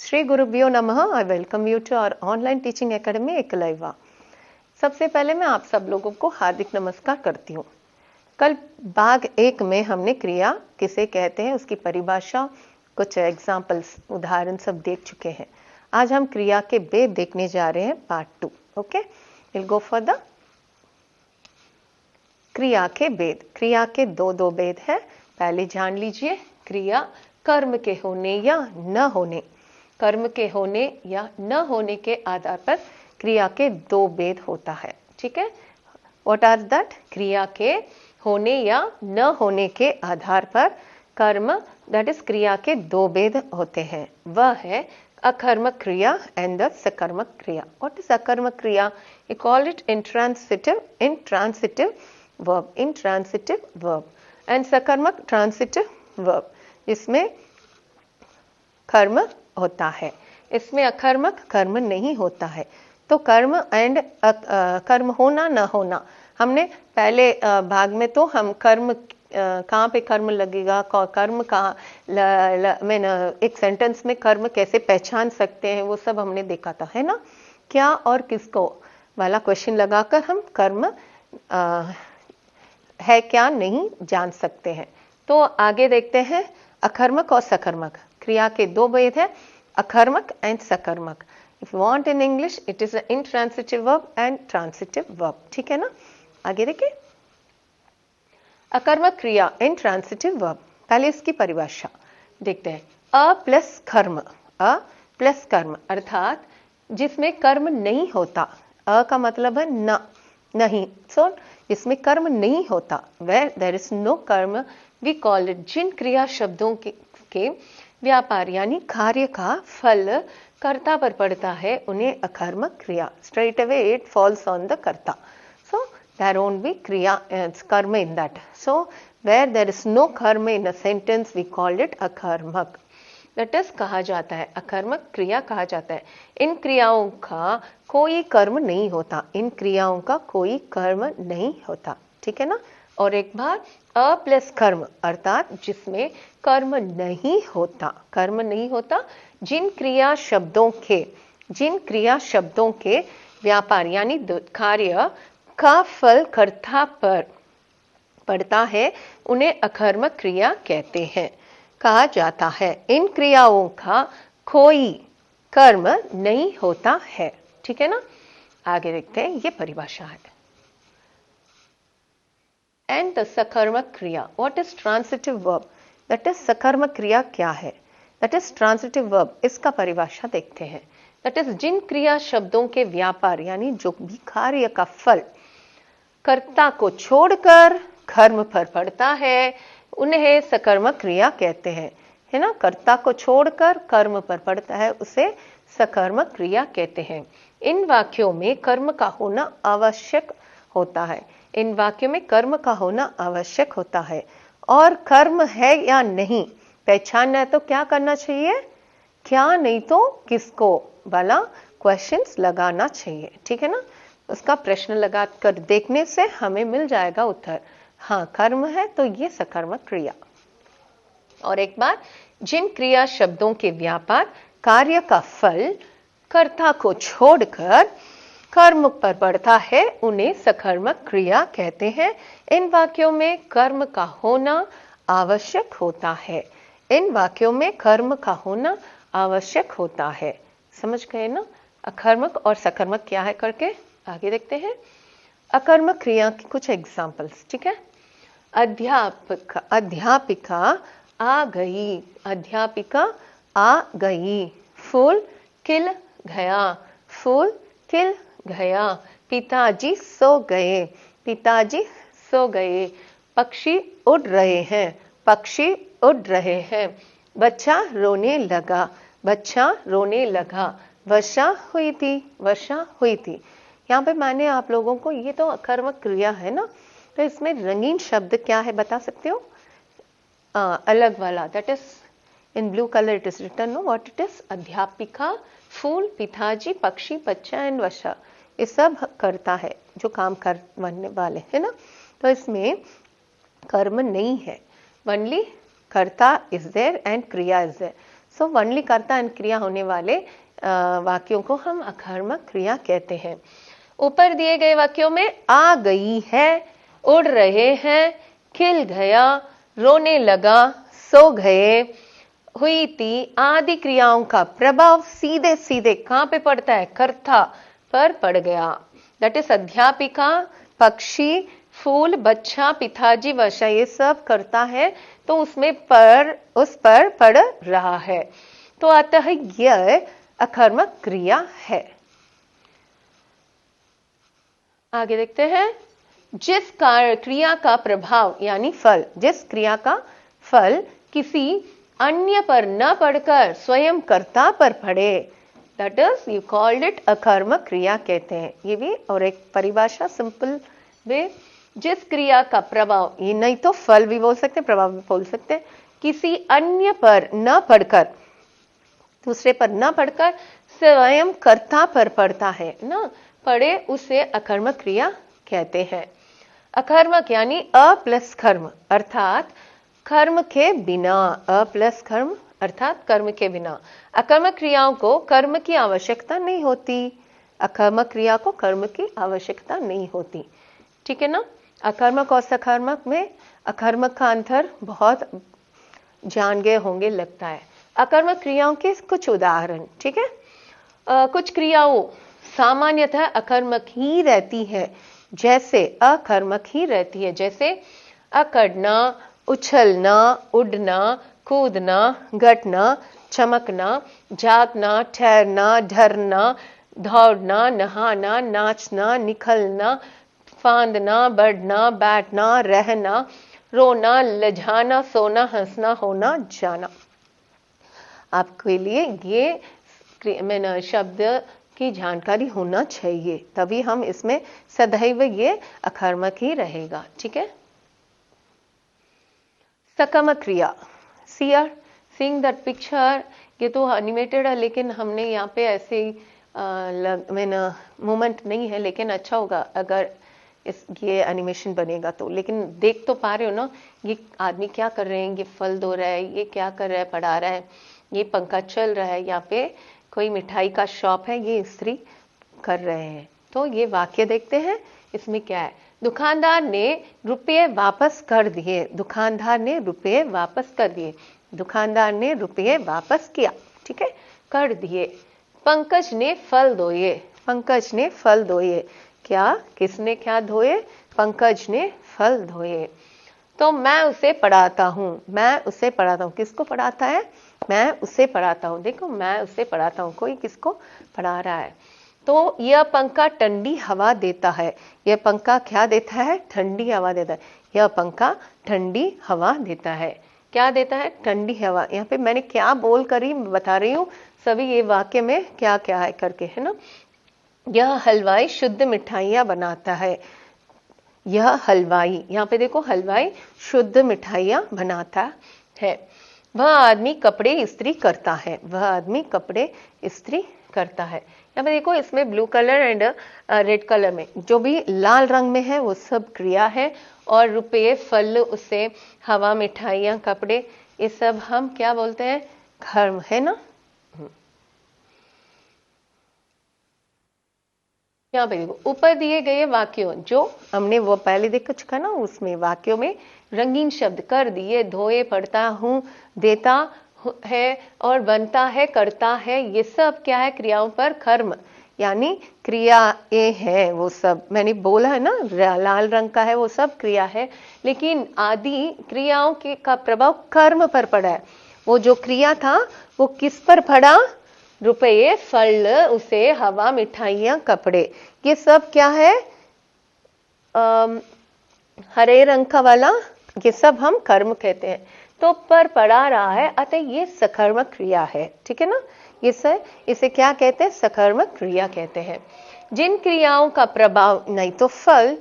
श्री गुरुभ्यो नमः। I welcome you to our online teaching academy Eklavya. सबसे पहले मैं आप सब लोगों को हार्दिक नमस्कार करती हूँ। कल भाग 1 में हमने क्रिया किसे कहते हैं उसकी परिभाषा, कुछ एग्जाम्पल्स, उदाहरण सब देख चुके हैं। आज हम क्रिया के भेद देखने जा रहे हैं, part 2। Okay, will go for the क्रिया के भेद। क्रिया के दो भेद है। पहले जान लीजिए, क्रिया कर्म के होने या न होने, कर्म के होने या न होने के आधार पर क्रिया के 2 भेद होता है। ठीक है, व्हाट आर दैट? क्रिया के होने या न होने के आधार पर कर्म, दैट इज क्रिया के 2 भेद होते हैं। वह है अकर्मक क्रिया एंड द सकर्मक क्रिया। व्हाट इज अकर्मक क्रिया? You call it intransitive verb and सकर्मक ट्रांसिटिव verb। इसमें कर्म होता है, इसमें अकर्मक कर्म नहीं होता है। तो कर्म एंड कर्म होना न होना, हमने पहले भाग में तो हम कर्म कहाँ पे कर्म लगेगा, कर्म कहाँ मैं एक सेंटेंस में कर्म कैसे पहचान सकते हैं वो सब हमने देखा था, है ना। क्या और किसको वाला क्वेश्चन लगाकर हम कर्म है क्या नहीं जान सकते हैं। तो आगे देखते हैं अकर्मक और सकर्मक। क्रिया के 2 भेद है, अकर्मक एंड सकर्मक। If you want in English it is intransitive verb and transitive verb। ठीक है ना। आगे देखिए, अकर्मक क्रिया intransitive verb। पहले इसकी परिभाषा देखते हैं। अ प्लस कर्म, अ प्लस कर्म अर्थात जिसमें कर्म नहीं होता। अ का मतलब है न, नहीं। सो इसमें कर्म नहीं होता, where there is no कर्म we call it। जिन क्रिया शब्दों के व्यापार यानी कार्य का फल कर्ता पर पड़ता है उन्हें अकर्मक क्रिया, straight away it falls on the कर्ता। So there won't be क्रिया कर्म in that। So where there is no कर्म in a sentence we call it अकर्मक। That is कहा जाता है, अकर्मक क्रिया कहा जाता है। इन क्रियाओं का कोई कर्म नहीं होता, इन क्रियाओं का कोई कर्म नहीं होता। ठीक है ना। और एक बार अ प्लस कर्म अर्थात जिसमें कर्म नहीं होता, कर्म नहीं होता। जिन क्रिया शब्दों के व्यापार यानी कार्य का फल कर्ता पर पड़ता है उन्हें अकर्मक क्रिया कहते हैं, कहा जाता है। इन क्रियाओं का कोई कर्म नहीं होता है। ठीक है ना। आगे देखते हैं, ये परिभाषा है। एंड द सकर्मक क्रिया, what is transitive verb? That is सकर्मक क्रिया क्या है? That is transitive verb. इसका परिभाषा देखते हैं। दैट इज जिन क्रिया शब्दों के व्यापार यानी जो भी कार्य का फल कर्ता को छोड़कर कर्म पर पड़ता है उन्हें सकर्मक क्रिया कहते हैं, है ना। कर्ता को छोड़कर कर्म पर पड़ता है उसे सकर्मक क्रिया कहते हैं। इन वाक्यों में कर्म का होना आवश्यक होता है, इन वाक्यों में कर्म का होना आवश्यक होता है। और कर्म है या नहीं पहचानना है तो क्या करना चाहिए? क्या नहीं तो किसको वाला क्वेश्चंस लगाना चाहिए। ठीक है ना। उसका प्रश्न लगा कर देखने से हमें मिल जाएगा उत्तर। हाँ, कर्म है तो ये सकर्मक क्रिया। और एक बार, जिन क्रिया शब्दों के व्यापार कार्य का फल कर्ता को छोड़कर कर्म पर पड़ता है उन्हें सकर्मक क्रिया कहते हैं। इन वाक्यों में कर्म का होना आवश्यक होता है, इन वाक्यों में कर्म का होना आवश्यक होता है। समझ गए ना अकर्मक और सकर्मक क्या है करके। आगे देखते हैं अकर्मक क्रिया की कुछ एग्जाम्पल्स। ठीक है। अध्यापिका आ गई, अध्यापिका आ गई। फूल खिल गया, फूल खिल गया। पिताजी सो गए, पिताजी सो गए। पक्षी उड़ रहे हैं, पक्षी उड़ रहे हैं। बच्चा रोने लगा, बच्चा रोने लगा। वर्षा हुई थी, वर्षा हुई थी। यहाँ पे मैंने आप लोगों को, ये तो अकर्मक क्रिया है ना, तो इसमें रंगीन शब्द क्या है बता सकते हो? अलग वाला, that is in blue colour it is written, no what it is? अध्यापिका, फूल, पिताजी, पक्षी, बच्चा एंड वर्षा, ये सब करता है जो काम करने वाले, है ना। तो इसमें कर्म नहीं है, ओनली कर्ता इज देयर एंड क्रिया इज देयर। सो वनली कर्ता एंड क्रिया होने वाले वाक्यों को हम अकर्मक क्रिया कहते हैं। ऊपर दिए गए वाक्यों में आ गई है, उड़ रहे हैं, खिल गया, रोने लगा, सो गए, हुई थी आदि क्रियाओं का प्रभाव सीधे सीधे कहां पे पड़ता है? कर्ता पर पड़ गया। दैट इज अध्यापिका, पक्षी, फूल, बच्चा, पिताजी, वर्षा, ये सब करता है तो उसमें उस पर पड़ रहा है। तो अतः यह अकर्मक क्रिया है। आगे देखते हैं। जिस क्रिया का प्रभाव यानी फल, जिस क्रिया का फल किसी अन्य पर न पड़कर स्वयं कर्ता पर पड़े, that is you called it अकर्मक क्रिया कहते हैं। ये भी और एक परिभाषा सिंपल वे, जिस क्रिया का प्रभाव, ये नहीं तो फल भी बोल सकते, प्रभाव भी बोल सकते, किसी अन्य पर न पड़कर, दूसरे पर न पड़कर स्वयं कर्ता पर पड़ता है ना, पड़े, उसे अकर्मक क्रिया कहते हैं। अकर्मक यानी अ प्लस कर्म, अर्थात कर्म के बिना, अ प्लस कर्म अर्थात कर्म के बिना। अकर्मक क्रियाओं को कर्म की आवश्यकता नहीं होती, अकर्मक क्रिया को कर्म की आवश्यकता नहीं होती, ठीक है ना। अकर्मक और सकर्मक में अकर्मक का अंतर बहुत जान गए होंगे लगता है। अकर्मक क्रियाओं के कुछ उदाहरण, ठीक है। कुछ क्रियाओं सामान्यतः अकर्मक ही रहती है, जैसे अकर्मक ही रहती है, जैसे अकड़ना, उछलना, उड़ना, कूदना, घटना, चमकना, जागना, ठहरना, डरना, दौड़ना, नहाना, नाचना, निकलना, फांदना, बढ़ना, बैठना, रहना, रोना, लजाना, सोना, हंसना, होना, जाना। आपके लिए ये शब्द की जानकारी होना चाहिए, तभी हम इसमें सदैव ये अकर्मक ही रहेगा, ठीक है। सकर्मक क्रिया, सीइंग दैट पिक्चर, ये तो एनिमेटेड है लेकिन हमने यहाँ पे ऐसे मूवमेंट नहीं है, लेकिन अच्छा होगा अगर ये एनिमेशन बनेगा तो। लेकिन देख तो पा रहे हो ना, ये आदमी क्या कर रहे हैं, ये फल धो रहा है, ये क्या कर रहा है, पढ़ा रहा है, ये पंखा चल रहा है, यहाँ पे कोई मिठाई का शॉप है, ये इस्त्री कर रहे हैं। तो ये वाक्य देखते हैं, इसमें क्या है। दुकानदार ने रुपये वापस कर दिए, दुकानदार ने रुपये वापस कर दिए, दुकानदार ने रुपये वापस किया, ठीक है, कर दिए। पंकज ने फल धोए, पंकज ने फल धोए, क्या, किसने क्या धोए? पंकज ने फल धोए। तो मैं उसे पढ़ाता हूँ, मैं उसे पढ़ाता हूँ, किसको पढ़ाता है? मैं उसे पढ़ाता हूँ। देखो, मैं उसे पढ़ाता हूँ, कोई किसको पढ़ा रहा है। तो यह पंखा ठंडी हवा देता है, यह पंखा क्या देता है? ठंडी हवा देता है। यह पंखा ठंडी हवा देता है, क्या देता है? ठंडी हवा। यहाँ पे मैंने क्या बोल कर ही बता रही हूँ, सभी ये वाक्य में क्या क्या है करके, है ना। यह हलवाई शुद्ध मिठाइयाँ बनाता है, यह हलवाई, यहाँ पे देखो हलवाई शुद्ध मिठाइयाँ बनाता है। वह आदमी कपड़े इस्त्री करता है, वह आदमी कपड़े इस्त्री करता है। यहाँ पे देखो, इसमें blue colour and red colour में जो भी लाल रंग में है वो सब क्रिया है, और रुपये, फल, उसे, हवा, मिठाइयाँ, कपड़े, ये सब हम क्या बोलते हैं? कर्म, है ना। यहाँ पे देखो, ऊपर दिए गए वाक्यों, जो हमने वो पहले देख चुका ना, उसमें वाक्यों में रंगीन शब्द कर दिए, धोए, पढ़ता हूँ, देता है और बनता है, करता है, ये सब क्या है? क्रियाओं पर कर्म, यानी क्रिया ये है। वो सब मैंने बोला है ना, लाल रंग का है वो सब क्रिया है, लेकिन आदि क्रियाओं के का प्रभाव कर्म पर पड़ा है। वो जो क्रिया था वो किस पर पड़ा? रुपये, फल, उसे, हवा, मिठाइयाँ, कपड़े, ये सब क्या है? हरे रंग का वाला, ये सब हम कर्म कहते हैं। तो पर पड़ा रहा है, अतः ये सकर्मक क्रिया है, ठीक है ना। इसे क्या कहते हैं? सकर्मक क्रिया कहते हैं। जिन क्रियाओं का प्रभाव नहीं तो फल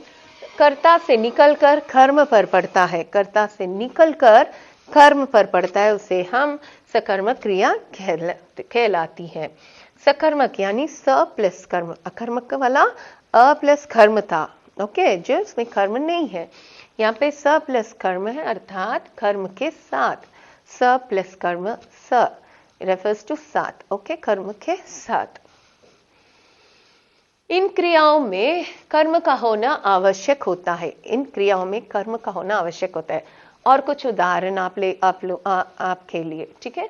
कर्ता से निकलकर कर्म पर पड़ता है, कर्ता से निकलकर कर्म पर पड़ता है, उसे हम सकर्मक क्रिया कहलाती है। सकर्मक यानी स प्लस कर्म, अकर्मक वाला अ प्लस कर्म था, ओके, जो इसमें कर्म नहीं है। यहाँ पे स प्लस कर्म है, अर्थात कर्म के साथ, स प्लस कर्म, स रेफर्स टू साथ, ओके, कर्म के साथ। इन क्रियाओं में कर्म का होना आवश्यक होता है, इन क्रियाओं में कर्म का होना आवश्यक होता है। और कुछ उदाहरण आपके लिए, ठीक है।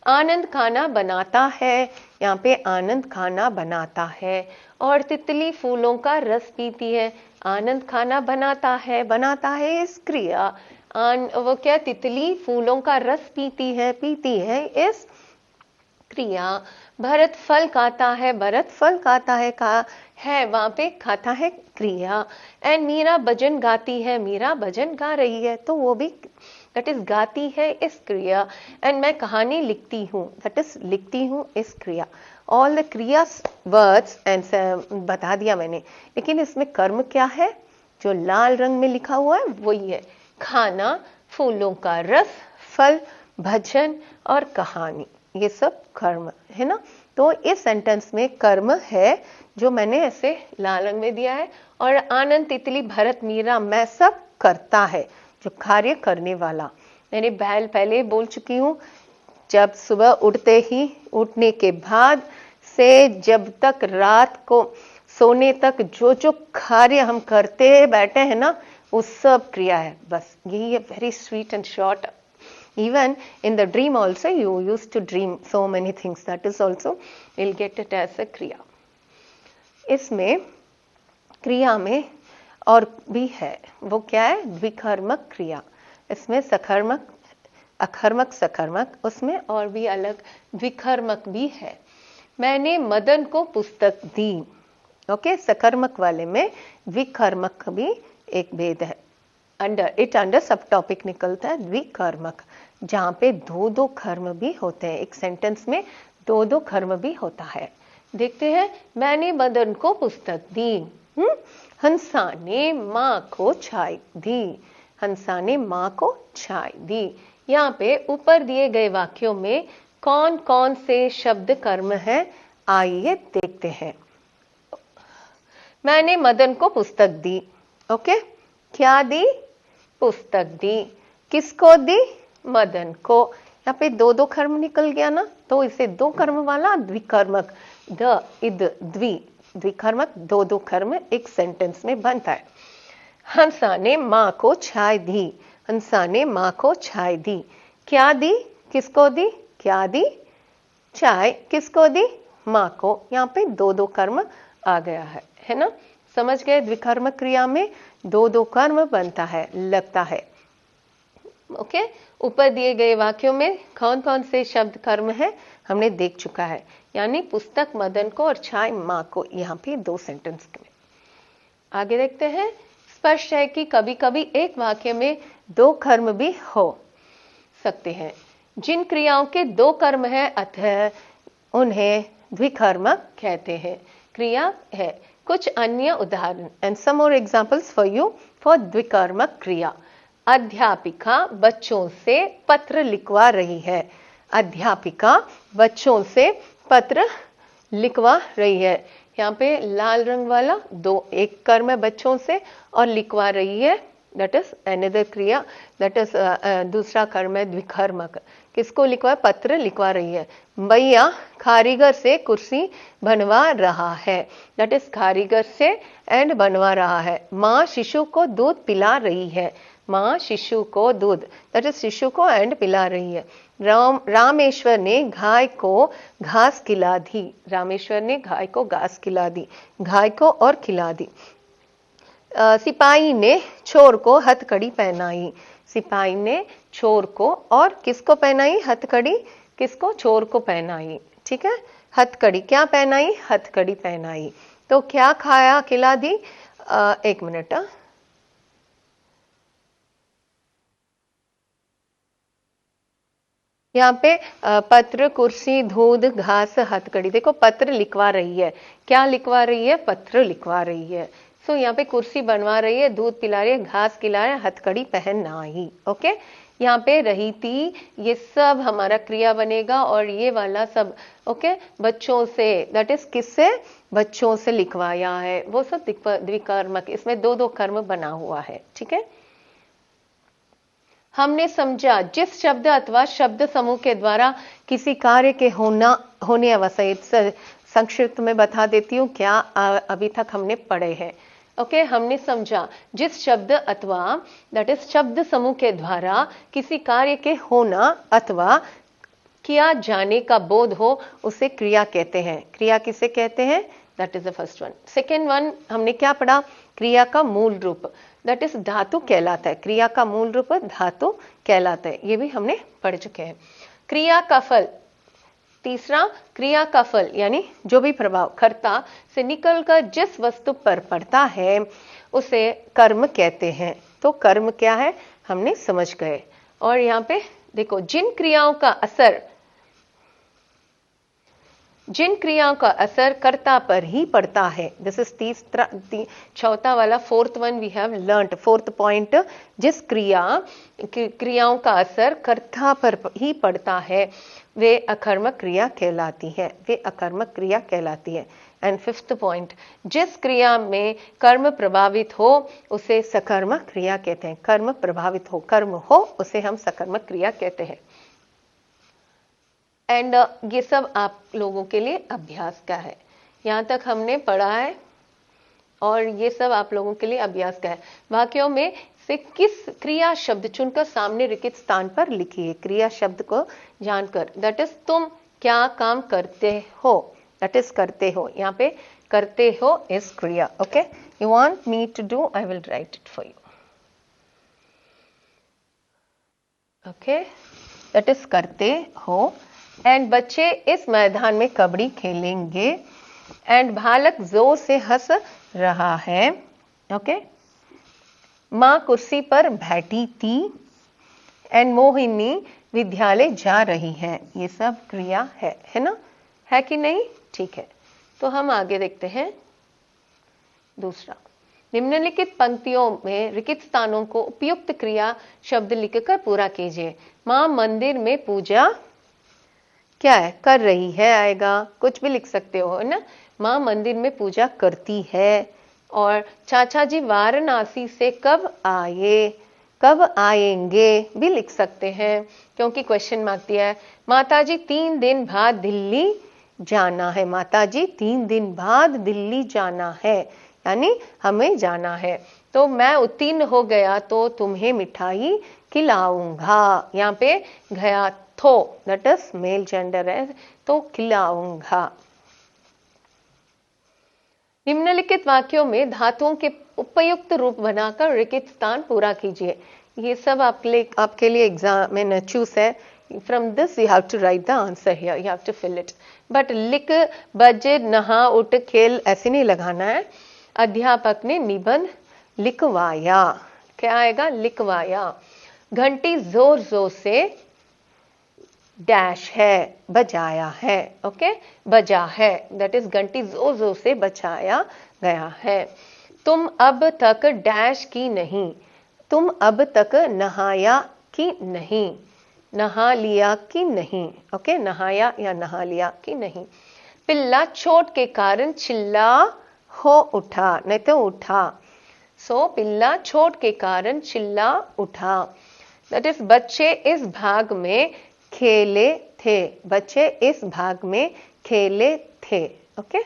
आनंद खाना बनाता है, यहाँ पे आनंद खाना बनाता है। और तितली फूलों का रस पीती है, आनंद खाना बनाता है इस क्रिया। वो क्या, तितली फूलों का रस पीती है इस क्रिया। भरत फल खाता है का है वहां पे खाता है क्रिया। एंड मीरा भजन गाती है, मीरा भजन गा रही है, तो वो भी दैट इज गाती है इस क्रिया। एंड मैं कहानी लिखती हूँ, दैट इज लिखती हूँ इस क्रिया। ऑल द क्रिया वर्ड्स एंड बता दिया मैंने, लेकिन इसमें कर्म क्या है, जो लाल रंग में लिखा हुआ है वही है, खाना, फूलों का रस, फल, भजन और कहानी, ये सब कर्म है ना। तो इस सेंटेंस में कर्म है जो मैंने ऐसे लाल रंग में दिया है। और आनंद, तितली, भरत, मीरा, मैं सब करता है, जो कार्य करने वाला। मैंने पहले बोल चुकी हूँ, जब सुबह उठने के बाद से जब तक रात को सोने तक जो जो कार्य हम करते बैठे हैं ना, वो सब क्रिया है। बस यही है, very sweet and short. Even in the dream also you used to dream so many things, that is also we'll get it as a kriya. इसमें क्रिया में और भी है, वो क्या है, द्विकर्मक क्रिया। इसमें सकर्मक, अकर्मक, सकर्मक, उसमें और भी अलग द्विकर्मक भी है। मैंने मदन को पुस्तक दी, ओके, सकर्मक वाले में द्विकर्मक का भी एक भेद है। अंडर सब टॉपिक निकलता है द्विकर्मक, जहां पे दो दो कर्म भी होते हैं, एक सेंटेंस में दो दो कर्म भी होता है। देखते हैं, मैंने मदन को पुस्तक दी, हंसा ने माँ को चाय दी, हंसा ने माँ को चाय दी। यहाँ पे ऊपर दिए गए वाक्यों में कौन कौन से शब्द कर्म है, आइए देखते हैं। मैंने मदन को पुस्तक दी, ओके, क्या दी, पुस्तक दी, किसको दी, मदन को। यहाँ पे दो दो कर्म निकल गया ना, तो इसे दो कर्म वाला द्विकर्मक, द इद द्विकर्मक, दो दो कर्म एक सेंटेंस में बनता है। हंसा ने माँ को चाय दी, हंसा ने माँ को चाय दी, क्या दी, किसको दी, क्या दी, चाय, किसको दी, माँ को। यहाँ पे दो दो कर्म आ गया है ना। समझ गए, द्विकर्मक क्रिया में दो दो कर्म बनता है, लगता है, ओके। ऊपर दिए गए वाक्यों में कौन कौन से शब्द कर्म है हमने देख चुका है, यानी पुस्तक मदन को और चाय माँ को, यहाँ पे दो सेंटेंस में। आगे देखते हैं। स्पष्ट है कि कभी कभी एक वाक्य में दो कर्म भी हो सकते हैं। जिन क्रियाओं के दो कर्म है अतः उन्हें द्विकर्मक कहते हैं। क्रिया है। कुछ अन्य उदाहरण and some more examples for you for द्विकर्मक क्रिया। अध्यापिका बच्चों से पत्र लिखवा रही है, अध्यापिका बच्चों से पत्र लिखवा रही है। यहाँ पे लाल रंग वाला दो, एक कर्म है बच्चों से और लिखवा रही है, दैट इज अनदर क्रिया, दैट इज दूसरा कर्म है द्विकर्मक। किसको लिखवा, पत्र लिखवा रही है। भैया कारीगर से कुर्सी बनवा रहा है, दैट इज कारीगर से एंड बनवा रहा है। माँ शिशु को दूध पिला रही है, माँ शिशु को दूध, दैट इज शिशु को एंड पिला रही है। रामेश्वर ने गाय को घास खिला दी, रामेश्वर ने गाय को घास खिला दी, गाय को और खिला दी। सिपाही ने चोर को हथकड़ी पहनाई, सिपाही ने चोर को और किसको पहनाई, हथकड़ी, किसको, चोर को पहनाई, ठीक है। हथकड़ी क्या पहनाई, हथकड़ी पहनाई। तो क्या खाया, खिला दी, एक मिनट, यहाँ पे पत्र, कुर्सी, दूध, घास, हथकड़ी। देखो पत्र लिखवा रही है, क्या लिखवा रही है, पत्र लिखवा रही है। सो यहाँ पे कुर्सी बनवा रही है, दूध पिला रही है, घास खिला रही है, हथकड़ी पहनाई, ओके। यहाँ पे रही थी, ये सब हमारा क्रिया बनेगा और ये वाला सब, ओके। बच्चों से, दैट इज किससे, बच्चों से लिखवाया है, वो सब द्विकर्मक, इसमें दो दो कर्म बना हुआ है, ठीक है। हमने समझा जिस शब्द अथवा शब्द समूह के द्वारा किसी कार्य के होने अवसर, संक्षिप्त में बता देती हूँ क्या अभी तक हमने पढ़े हैं। ओके, हमने समझा जिस शब्द अथवा दैट इज शब्द समूह के द्वारा किसी कार्य के होना अथवा किया जाने का बोध हो उसे क्रिया कहते हैं। क्रिया किसे कहते हैं? That is the first one. Second one हमने क्या पढ़ा? क्रिया का मूल रूप दैट इज धातु कहलाता है। क्रिया का मूल रूप धातु कहलाता है, ये भी हमने पढ़ चुके हैं। क्रिया का फल, तीसरा क्रिया का फल यानी जो भी प्रभाव कर्ता से निकलकर जिस वस्तु पर पड़ता है उसे कर्म कहते हैं। तो कर्म क्या है हमने समझ गए। और यहाँ पे देखो जिन क्रियाओं का असर कर्ता पर ही पड़ता है, दिस इज चौथा वाला, fourth one we have learned, fourth point, जिस क्रियाओं का असर कर्ता पर ही पड़ता है वे अकर्मक क्रिया कहलाती है, वे अकर्मक क्रिया कहलाती है। एंड फिफ्थ पॉइंट, जिस क्रिया में कर्म प्रभावित हो उसे सकर्मक क्रिया कहते हैं। कर्म प्रभावित हो, कर्म हो, उसे हम सकर्मक क्रिया कहते हैं। एंड ये सब आप लोगों के लिए अभ्यास का है, यहाँ तक हमने पढ़ा है और ये सब आप लोगों के लिए अभ्यास का है। वाक्यों में से किस क्रिया शब्द चुनकर सामने लिखित स्थान पर लिखिए। क्रिया शब्द को जानकर, दैट इज तुम क्या काम करते हो, दैट इज करते हो, यहाँ पे करते हो इज क्रिया। Okay, you want me to do, I will write it for you. Okay, that is करते हो। एंड बच्चे इस मैदान में कबड्डी खेलेंगे। एंड बालक जोर से हंस रहा है। ओके, माँ कुर्सी पर बैठी थी। एंड मोहिनी विद्यालय जा रही है। ये सब क्रिया है ना, है कि नहीं? ठीक है, तो हम आगे देखते हैं। दूसरा, निम्नलिखित पंक्तियों में रिक्त स्थानों को उपयुक्त क्रिया शब्द लिखकर पूरा कीजिए। माँ मंदिर में पूजा क्या है कर रही है, आएगा, कुछ भी लिख सकते हो, है ना। माँ मंदिर में पूजा करती है। और चाचा जी वाराणसी से कब आएंगे भी लिख सकते हैं क्योंकि क्वेश्चन मार्क दिया है। माताजी 3 दिन बाद दिल्ली जाना है। माताजी 3 दिन बाद दिल्ली जाना है, यानी हमें जाना है। तो मैं उत्तीर्ण हो गया तो तुम्हें मिठाई खिलाऊंगा। यहाँ पे गया थो दैट इज मेल जेंडर है, तो खिलाऊंगा। निम्नलिखित वाक्यों में धातुओं के उपयुक्त रूप बनाकर रिक्त स्थान पूरा कीजिए। ये सब आपके लिए एग्जाम में चूज है। From this you have to write the answer here, you have to fill it. But लिख, बजे, नहा, उठ, खेल ऐसे नहीं लगाना है। अध्यापक ने निबंध लिखवाया, क्या आएगा? लिखवाया। घंटी जोर जोर से डैश है, बजाया है। ओके, बजा है, दैट इज घंटी जोर जोर से बजाया गया है। तुम अब तक डैश की नहीं, तुम अब तक नहाया कि नहीं, नहा लिया कि नहीं। ओके, नहाया या नहा लिया कि नहीं। पिल्ला चोट के कारण चिल्ला हो उठा, नहीं तो उठा। सो पिल्ला चोट के कारण चिल्ला उठा। दैट इज बच्चे इस भाग में खेले थे, बच्चे इस भाग में खेले थे। Okay,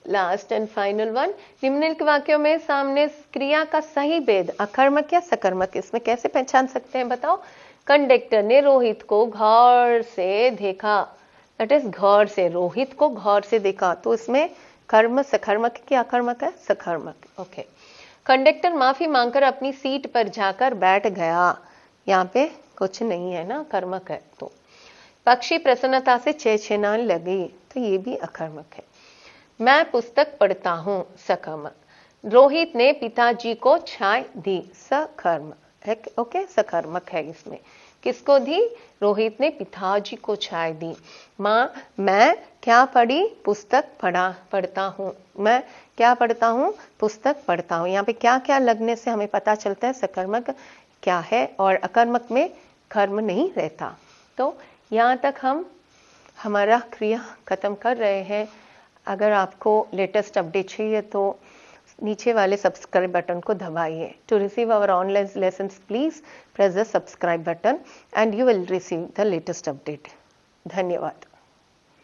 last and final one, निम्नलिखित वाक्यों में सामने क्रिया का सही भेद अकर्मक या सकर्मक, इसमें कैसे पहचान सकते हैं बताओ। कंडक्टर ने रोहित को गौर से देखा, दैट इज गौर से, रोहित को गौर से देखा, तो इसमें कर्म सकर्मक क्या अकर्मक है? सकर्मक। ओके, कंडक्टर माफी मांगकर अपनी सीट पर जाकर बैठ गया, यहाँ पे कुछ नहीं है ना, कर्मक है। तो पक्षी प्रसन्नता से चहचहाने लगी, तो ये भी अकर्मक है। मैं पुस्तक पढ़ता हूँ, सकर्मक। रोहित ने पिताजी को चाय दी, सकर्म है। ओके, सकर्मक है इसमें। किसको दी? रोहित ने पिताजी को चाय दी। माँ, मैं क्या पढ़ी? पुस्तक पढ़ता हूँ। मैं क्या पढ़ता हूँ? पुस्तक पढ़ता हूँ। यहाँ पे क्या क्या लगने से हमें पता चलता है सकर्मक क्या है और अकर्मक में कर्म नहीं रहता। तो यहाँ तक हम हमारा क्रिया खत्म कर रहे हैं। अगर आपको लेटेस्ट अपडेट चाहिए तो नीचे वाले सब्सक्राइब बटन को दबाइए। To receive our online lessons please press the subscribe button and you will receive the latest update. धन्यवाद।